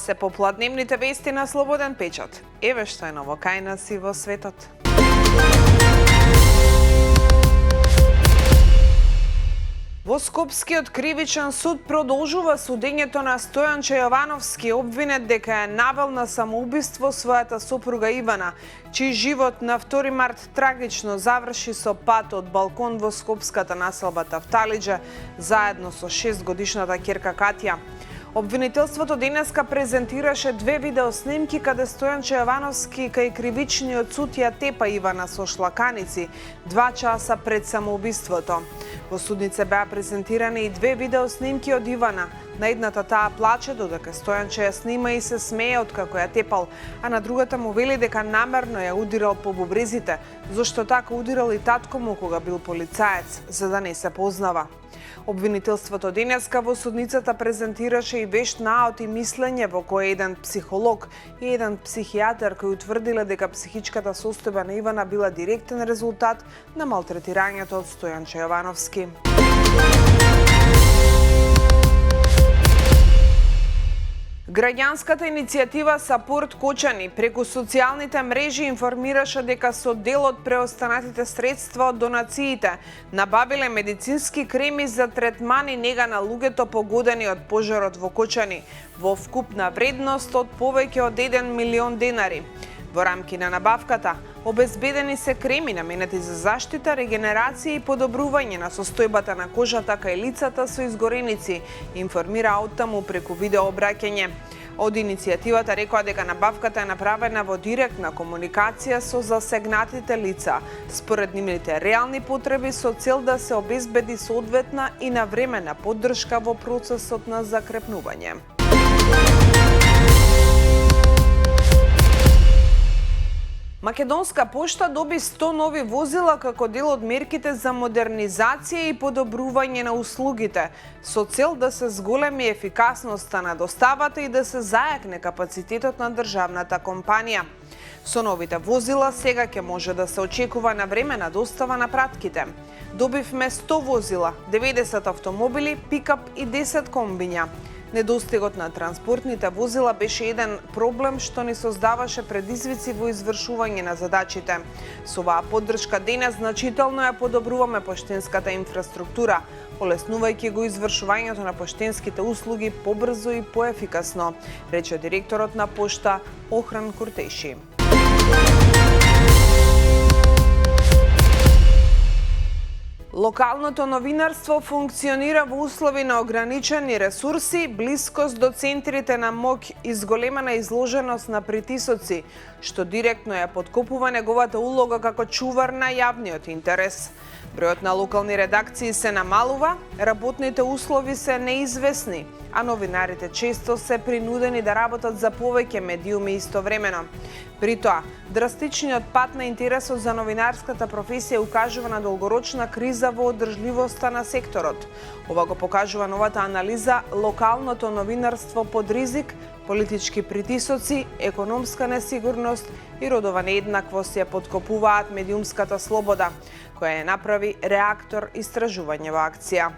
се попладневните вести на Слободен печат. Еве што е ново кај нас и во светот. Во Скопскиот кривичен суд продолжува судењето на Стојанче Јовановски, обвинет дека е навел на самоубиство својата сопруга Ивана, чиј живот на 2 март трагично заврши со пат од балкон во скопската населба Тафталиџа, заедно со 6-годишната ќерка Катја. Обвинителството денеска презентираше 2 видеоснимки каде Стојанче Јовановски кај кривичниот суд ја тепа Ивана со шлаканици 2 часа пред самоубиството. Во судница беа презентирани и 2 видеоснимки од Ивана. На едната таа плаче додека Стојанче ја снима и се смее откако ја тепал, а на другата му вели дека намерно ја удирал по бубрезите, зашто така удирал и татко му кога бил полицаец, за да не се познава. Обвинителството денеска во судницата презентираше и вешт наод и мислење во кој еден психолог и еден психијатар кој утврдиле дека психичката состојба на Ивана била директен резултат на малтретирањето од Стојанче Јовановски. Граѓанската иницијатива Сапорт Кочани преку социјалните мрежи информираше дека со дел од преостанатите средства од донациите набавиле медицински креми за третман и нега на луѓето погодени од пожарот во Кочани во вкупна вредност од повеќе од 1 милион денари. Во рамки на набавката обезбедени се креми наменети за заштита, регенерација и подобрување на состојбата на кожата кај лицата со изгореници, информира оттаму преку видеообраќање. Од иницијативата рекоа дека набавката е направена во директна комуникација со засегнатите лица, според нивните реални потреби со цел да се обезбеди соодветна и навремена поддршка во процесот на закрепнување. Македонска пошта доби 100 нови возила како дел од мерките за модернизација и подобрување на услугите, со цел да се зголеми ефикасноста на доставата и да се зајакне капацитетот на државната компанија. Со новите возила сега ќе може да се очекува навремена достава на пратките. Добивме 100 возила, 90 автомобили, пикап и 10 комбиња. Недостигот на транспортните возила беше еден проблем што ни создаваше предизвици во извршување на задачите. Со оваа поддршка денес значително ја подобруваме поштенската инфраструктура, олеснувајќи го извршувањето на поштенските услуги побрзо и поефикасно, рече директорот на пошта Охран Куртеши. Локалното новинарство функционира во услови на ограничени ресурси, блискост до центрите на моќ и зголемена изложеност на притисоци, што директно ја подкопува неговата улога како чувар на јавниот интерес. Бројот на локални редакции се намалува, работните услови се неизвестни, а новинарите често се принудени да работат за повеќе медиуми истовремено. При тоа, драстичниот пат на интересот за новинарската професија укажува на долгорочна криза во одржливоста на секторот. Ова го покажува новата анализа "Локалното новинарство под ризик, политички притисоци, економска несигурност и родова нееднаквост ја подкопуваат медиумската слобода", која ја направи Реактор истражување во акција.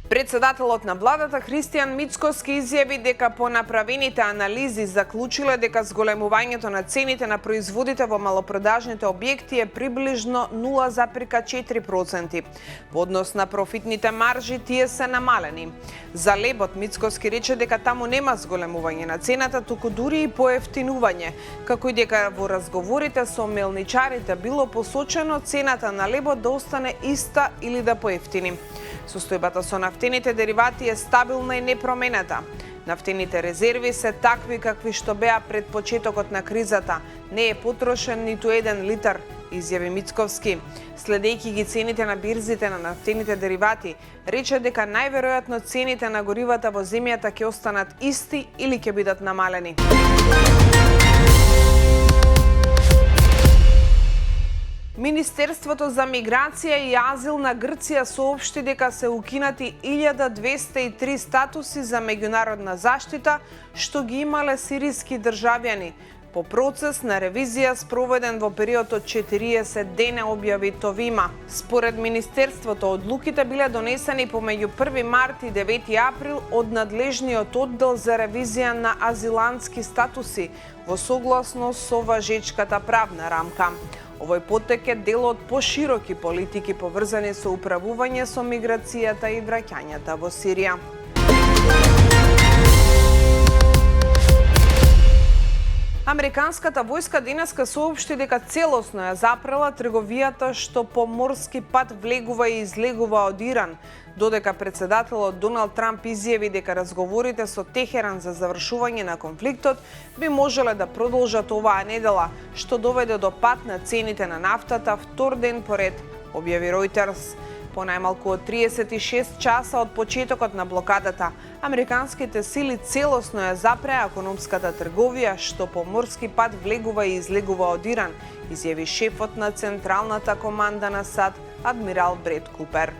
Председателот на владата Христијан Мицкоски изјави дека по направените анализи заклучиле дека зголемувањето на цените на производите во малопродажните објекти е приближно 0,4%. Во однос на профитните маржи тие се намалени. За лебот Мицкоски рече дека таму нема зголемување на цената, туку дури и поевтинување, како и дека во разговорите со мелничарите било посочено цената на лебот да остане иста или да поевтини. Состојбата со нафтените деривати е стабилна и непроменета. Нафтените резерви се такви какви што беа пред почетокот на кризата. Не е потрошен ниту 1 литар, изјави Мицковски. Следејќи ги цените на бирзите на нафтените деривати, рече дека најверојатно цените на горивата во земјата ќе останат исти или ќе бидат намалени. Министерството за миграција и азил на Грција соопшти дека се укинати 1203 статуси за меѓународна заштита што ги имале сириски државјани. по процес на ревизија спроведен во период од 40 дена, објави Товима. Според Министерството, одлуките биле донесени помеѓу 1 март и 9 април од надлежниот оддел за ревизија на азилантски статуси во согласност со важечката правна рамка. Овој потек е дел од пошироки политики поврзани со управување со миграцијата и враќањата во Сирија. Американската војска денеска соопшти дека целосно ја запрела трговијата што по морски пат влегува и излегува од Иран, додека председателот Доналд Трамп изјави дека разговорите со Техеран за завршување на конфликтот би можеле да продолжат оваа недела, што доведе до пат на цените на нафтата втор ден поред, објави Reuters. По најмалку од 36 часа од почетокот на блокадата, американските сили целосно ја запреа економската трговија што по морски пат влегува и излегува од Иран, изјави шефот на Централната команда на САД, адмирал Бред Купер.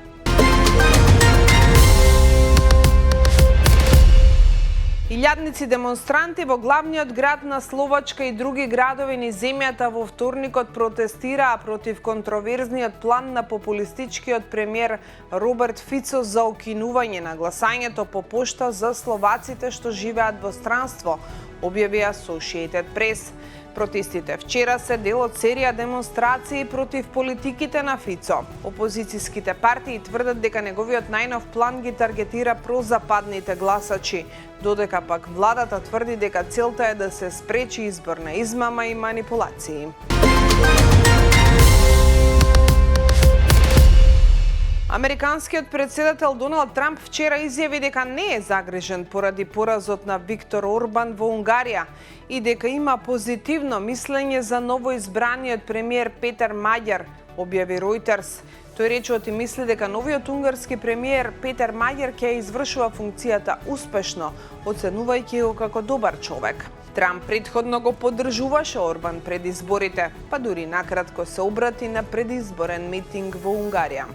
Илјадници демонстранти во главниот град на Словачка и други градови низ земјата во вторникот протестираа против контроверзниот план на популистичкиот премиер Роберт Фицо за укинување на гласањето по пошта за словаците што живеат во странство, објави Associated Press. Протестите вчера се дел од серија демонстрации против политиките на Фицо. Опозицијските партии тврдат дека неговиот најнов план ги таргетира прозападните гласачи, додека пак владата тврди дека целта е да се спречи избор на измама и манипулации. Американскиот председател Доналд Трамп вчера изјави дека не е загрижен поради поразот на Виктор Орбан во Унгарија и дека има позитивно мислење за новоизбраниот премиер Петер Маѓар, објави Reuters. Тој рече мисли дека новиот унгарски премиер Петер Маѓар ќе извршува функцијата успешно, оценувајќи го како добар човек. Трамп претходно го поддржуваше Орбан пред изборите, па дури накратко се обрати на предизборен митинг во Унгарија.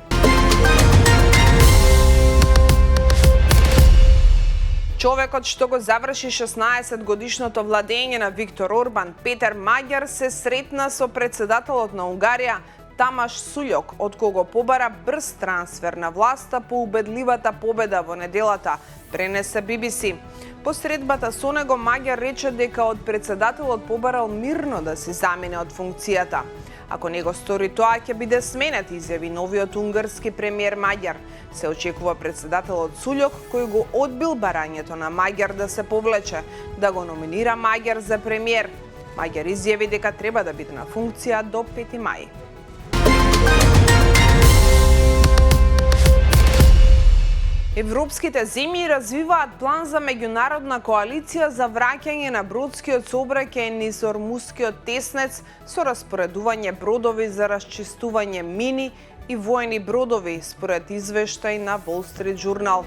Човекот што го заврши 16 годишното владење на Виктор Орбан, Петер Маѓар, се сретна со председателот на Унгарија Тамаш Сулјок, од кого побара брз трансфер на власта по убедливата победа во неделата, пренесе BBC. По средбата со него Маѓар рече дека од председателот побарал мирно да се замине од функцијата. Ако не го стори тоа, ќе биде сменет, изјави новиот унгарски премиер Маѓар. Се очекува председателот Сулјок, кој го одбил барањето на Маѓар да се повлече, да го номинира Маѓар за премиер. Маѓар изјави дека треба да биде на функција до 5 мај. Европските земји развиваат план за меѓународна коалиција за враќање на бродскиот сообраќај низ Ормускиот теснец со распоредување бродови за расчистување мини и воени бродови, според извештај на Wall Street Journal.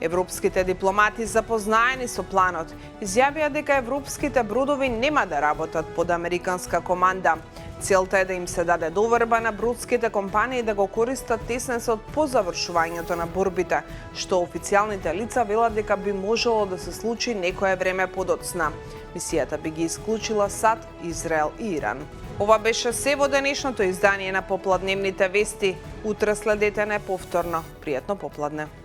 Европските дипломати запознаени со планот изјавија дека европските бродови нема да работат под американска команда. Целта е да им се даде доверба на бродските компании да го користат теснецот по завршувањето на борбите, што официјалните лица велат дека би можело да се случи некое време подоцна. Мисијата би ги исклучила САД, Израел и Иран. Ова беше се во денешното издание на Попладневните вести. Утре следете не повторно. Пријатно попладне.